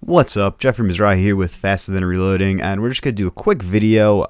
What's up? Jeffrey Mizrahi here with Faster Than Reloading, and we're just going to do a quick video.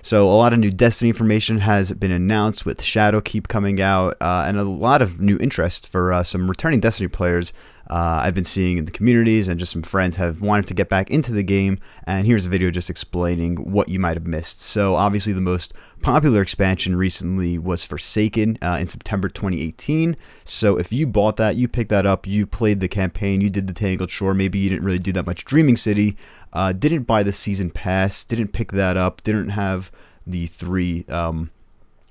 So a lot of new Destiny information has been announced with Shadowkeep coming out, and a lot of new interest for some returning Destiny players. I've been seeing in the communities, and just some friends have wanted to get back into the game, and here's a video just explaining what you might have missed. So obviously the most popular expansion recently was Forsaken in September 2018. So if you bought that, you picked that up, you played the campaign, you did the Tangled Shore, maybe you didn't really do that much Dreaming City, didn't buy the season pass, didn't pick that up, didn't have the three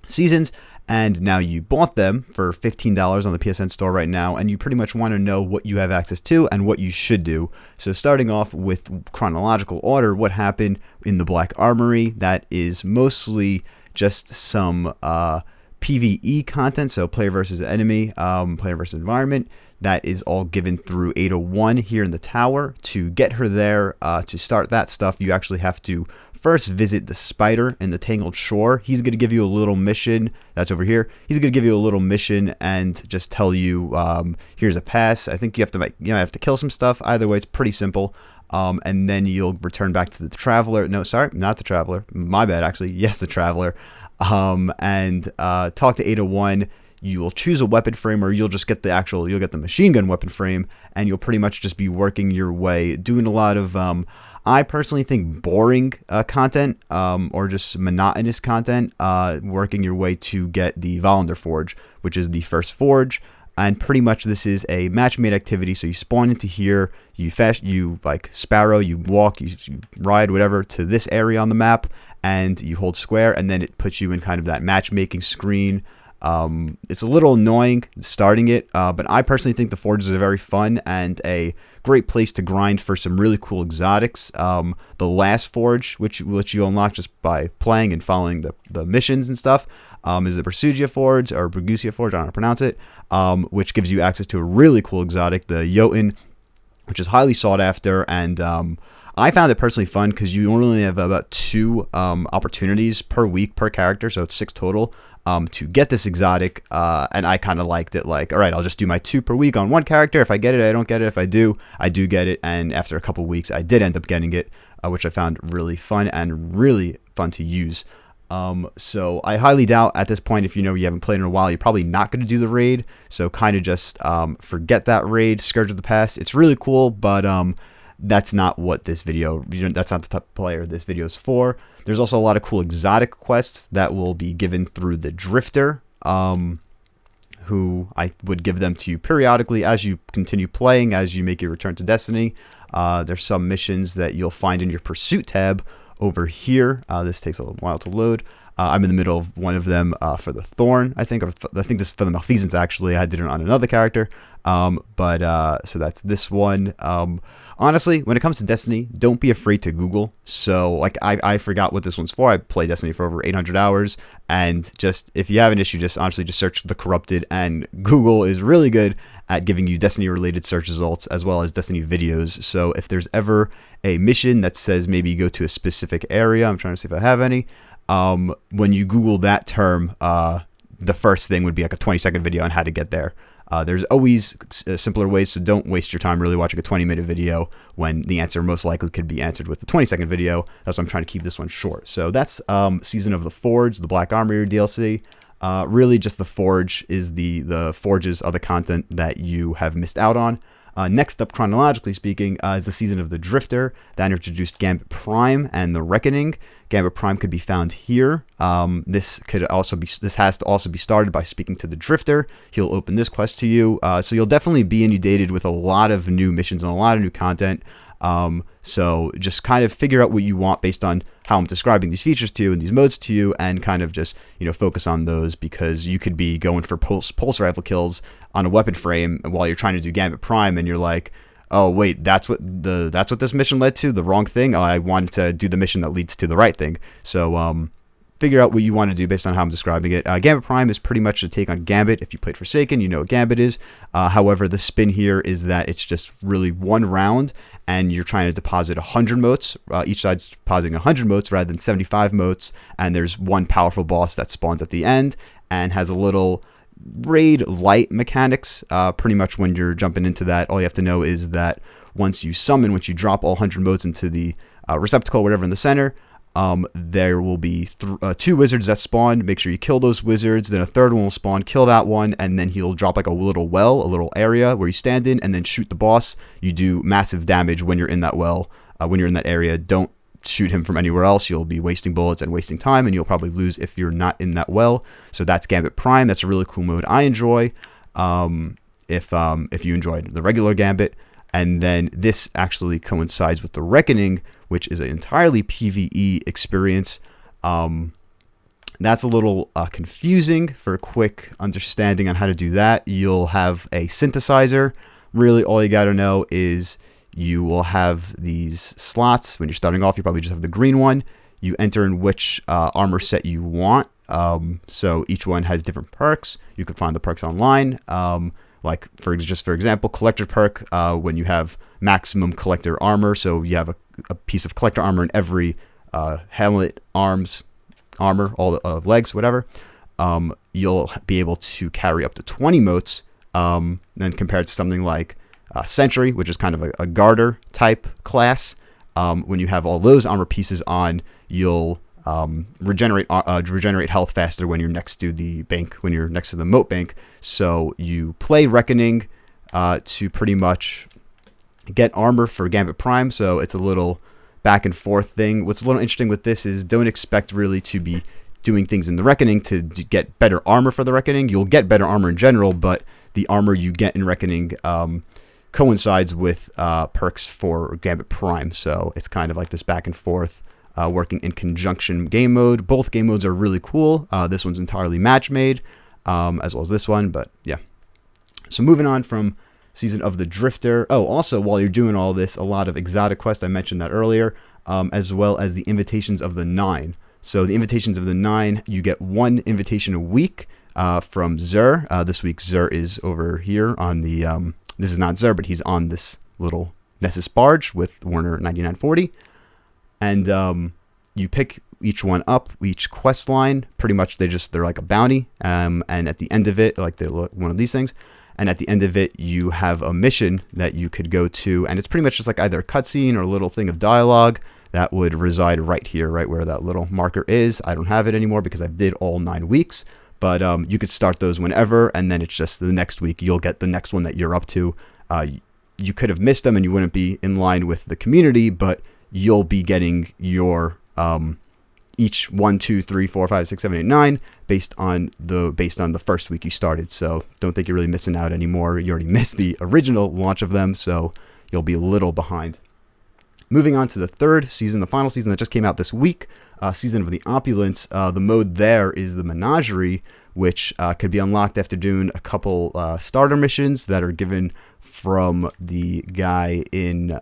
seasons, and now you bought them for $15 on the PSN store right now, and you pretty much want to know what you have access to and what you should do. So starting off with chronological order, what happened in the Black Armory, that is mostly just some PvE content, so player versus enemy, player versus environment. That is all given through 801 here in the tower. To get her there, to start that stuff, you actually have to first visit the spider in the Tangled Shore. He's going to give you a little mission. That's over here. He's going to give you a little mission and just tell you, here's a pass. I think you have to kill some stuff. Either way, it's pretty simple. And then you'll return back to the Traveler. No, sorry, not the Traveler. My bad, actually. Yes, the Traveler. And talk to 801. You'll choose a weapon frame, or you'll just get you'll get the machine gun weapon frame, and you'll pretty much just be working your way, doing a lot of, I personally think, boring content, or just monotonous content, working your way to get the Volundar Forge, which is the first forge. And pretty much this is a match-made activity, so you spawn into here, you like Sparrow, you walk, you ride, whatever, to this area on the map, and you hold square, and then it puts you in kind of that matchmaking screen. It's a little annoying starting it, but I personally think the forges are very fun and a great place to grind for some really cool exotics. The last forge, which you unlock just by playing and following the missions and stuff, is the Bersugia Forge, or Bergusia Forge, I don't know how to pronounce it, which gives you access to a really cool exotic, the Jotun, which is highly sought after, and I found it personally fun because you only have about 2 opportunities per week per character, so it's 6 total, to get this exotic, and I kind of liked it. Like, all right, I'll just do my 2 per week on one character. If I get it, I don't get it. If I do get it. And after a couple weeks, I did end up getting it, which I found really fun and really fun to use. So I highly doubt at this point, if you haven't played in a while, you're probably not going to do the raid. So kind of just forget that raid, Scourge of the Past. It's really cool, but that's not what this video, that's not the type of player this video is for. There's also a lot of cool exotic quests that will be given through the Drifter, who I would give them to you periodically as you continue playing, as you make your return to Destiny. There's some missions that you'll find in your Pursuit tab over here. This takes a little while to load. I'm in the middle of one of them for the Thorn, I think. I think this is for the Malfeasance, actually. I did it on another character. So that's this one. Honestly, when it comes to Destiny, don't be afraid to Google. So, like, I forgot what this one's for. I played Destiny for over 800 hours. And just, if you have an issue, just honestly just search The Corrupted. And Google is really good at giving you Destiny-related search results, as well as Destiny videos. So if there's ever a mission that says maybe go to a specific area, I'm trying to see if I have any, when you Google that term, the first thing would be like a 20-second video on how to get there. There's always simpler ways, so don't waste your time really watching a 20-minute video when the answer most likely could be answered with a 20-second video. That's why I'm trying to keep this one short. So that's Season of the Forge, the Black Armory DLC. Really just the Forge is the Forges are the content that you have missed out on. Next up, chronologically speaking, is the Season of the Drifter. That introduced Gambit Prime and the Reckoning. Gambit Prime could be found here. This has to also be started by speaking to the Drifter. He'll open this quest to you. So you'll definitely be inundated with a lot of new missions and a lot of new content. So just kind of figure out what you want based on how I'm describing these features to you and these modes to you, and kind of just, focus on those, because you could be going for pulse rifle kills on a weapon frame while you're trying to do Gambit Prime, and you're like, oh wait, that's what this mission led to, the wrong thing. Oh, I wanted to do the mission that leads to the right thing. So figure out what you want to do based on how I'm describing it. Gambit Prime is pretty much a take on Gambit. If you played Forsaken, you know what Gambit is. However, the spin here is that it's just really one round, and you're trying to deposit 100 motes. Each side's depositing 100 motes rather than 75 motes, and there's one powerful boss that spawns at the end and has a little raid light mechanics. Pretty much when you're jumping into that, all you have to know is that once you drop all 100 motes into the receptacle, whatever in the center, there will be 2 wizards that spawn. Make sure you kill those wizards. Then a third one will spawn. Kill that one, and then he'll drop like a little well, a little area where you stand in, and then shoot the boss. You do massive damage when you're in that well, when you're in that area. Don't shoot him from anywhere else. You'll be wasting bullets and wasting time, and you'll probably lose if you're not in that well. So that's Gambit Prime. That's a really cool mode I enjoy. If you enjoyed the regular Gambit. And then this actually coincides with the Reckoning, which is an entirely PvE experience. That's a little confusing. For a quick understanding on how to do that, you'll have a synthesizer. Really, all you got to know is you will have these slots. When you're starting off, you probably just have the green one. You enter in which armor set you want. So each one has different perks. You can find the perks online. Like for example, collector perk, when you have maximum collector armor, so you have a piece of collector armor in every helmet, arms, armor, all the legs, whatever, you'll be able to carry up to 20 motes. Then compared to something like Sentry, which is kind of a garter type class, when you have all those armor pieces on, you'll regenerate health faster when you're next to the bank, when you're next to the moat bank. So you play Reckoning to pretty much get armor for Gambit Prime. So it's a little back and forth thing. What's a little interesting with this is don't expect really to be doing things in the Reckoning to get better armor for the Reckoning. You'll get better armor in general, but the armor you get in Reckoning coincides with perks for Gambit Prime. So it's kind of like this back and forth. Working in conjunction game mode. Both game modes are really cool. This one's entirely match made, as well as this one, but yeah. So moving on from Season of the Drifter. Oh, also, while you're doing all this, a lot of exotic quests, I mentioned that earlier, as well as the Invitations of the Nine. So the Invitations of the Nine, you get 1 invitation a week from Zur. This week, Zur is over here on the, this is not Zur, but he's on this little Nessus barge with Warner 9940. And you pick each one up, each quest line. Pretty much they're like a bounty. And at the end of it, like one of these things, and at the end of it, you have a mission that you could go to, and it's pretty much just like either a cutscene or a little thing of dialogue that would reside right here, right where that little marker is. I don't have it anymore because I did all 9 weeks, but you could start those whenever, and then it's just the next week you'll get the next one that you're up to. You could have missed them and you wouldn't be in line with the community, but you'll be getting your each 1, 2, 3, 4, 5, 6, 7, 8, 9 based on the first week you started. So don't think you're really missing out anymore. You already missed the original launch of them, so you'll be a little behind. Moving on to the 3rd season, the final season that just came out this week, Season of the Opulence. The mode there is the Menagerie, which could be unlocked after doing a couple starter missions that are given from the guy in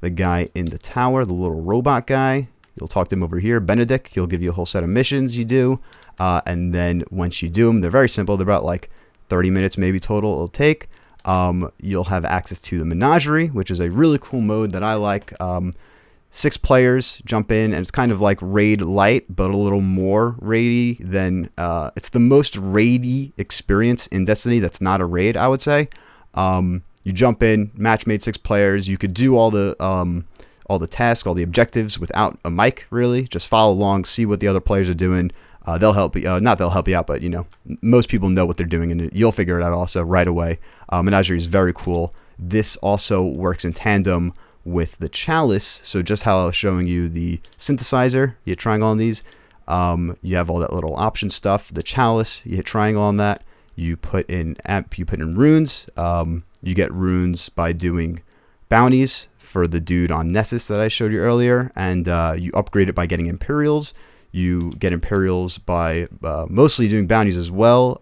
the guy in the tower, the little robot guy. You'll talk to him over here, Benedict. He'll give you a whole set of missions you do. And then once you do them, they're very simple. They're about like 30 minutes maybe total it'll take. You'll have access to the Menagerie, which is a really cool mode that I like. 6 players jump in, and it's kind of like Raid Light, but a little more raidy than... it's the most raidy experience in Destiny that's not a raid, I would say. You jump in, match made 6 players. You could do all the tasks, all the objectives without a mic, really. Just follow along, see what the other players are doing. They'll help you. Not they'll help you out, but most people know what they're doing, and you'll figure it out also right away. Menagerie is very cool. This also works in tandem with the Chalice. So just how I was showing you the synthesizer, you hit triangle on these. You have all that little option stuff. The Chalice, you hit triangle on that. You put in runes. You get runes by doing bounties for the dude on Nessus that I showed you earlier, and you upgrade it by getting Imperials. You get Imperials by mostly doing bounties as well,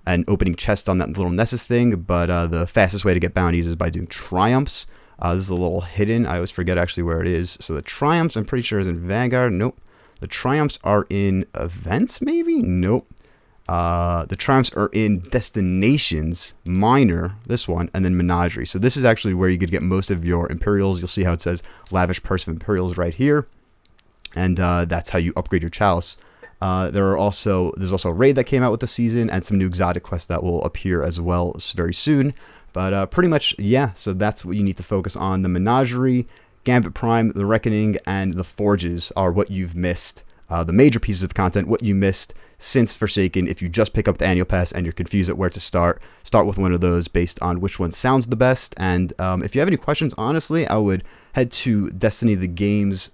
and opening chests on that little Nessus thing, but the fastest way to get bounties is by doing Triumphs. This is a little hidden. I always forget actually where it is. So the Triumphs, I'm pretty sure, is in Vanguard. Nope. The Triumphs are in Events, maybe? Nope. The Triumphs are in Destinations, Minor, this one, and then Menagerie. So this is actually where you could get most of your Imperials. You'll see how it says Lavish Purse of Imperials right here. And that's how you upgrade your Chalice. There's also a raid that came out with the season and some new exotic quests that will appear as well very soon. But pretty much, yeah, so that's what you need to focus on. The Menagerie, Gambit Prime, The Reckoning, and The Forges are what you've missed. The major pieces of content, what you missed since Forsaken. If you just pick up the annual pass and you're confused at where to start with one of those based on which one sounds the best. And if you have any questions, honestly, I would head to Destiny the Game's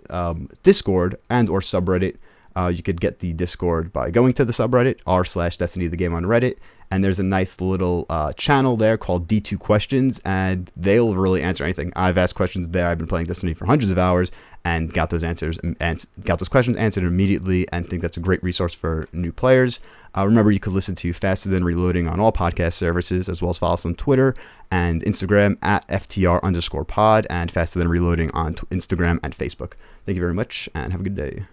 Discord and or subreddit. You could get the Discord by going to the subreddit r/Destiny the Game on Reddit. And there's a nice little channel there called D2 Questions, and they'll really answer anything. I've asked questions there. I've been playing Destiny for hundreds of hours and got those answers and got those questions answered immediately, and think that's a great resource for new players. Remember, you could listen to Faster Than Reloading on all podcast services, as well as follow us on Twitter and Instagram at FTR_pod, and Faster Than Reloading on Instagram and Facebook. Thank you very much, and have a good day.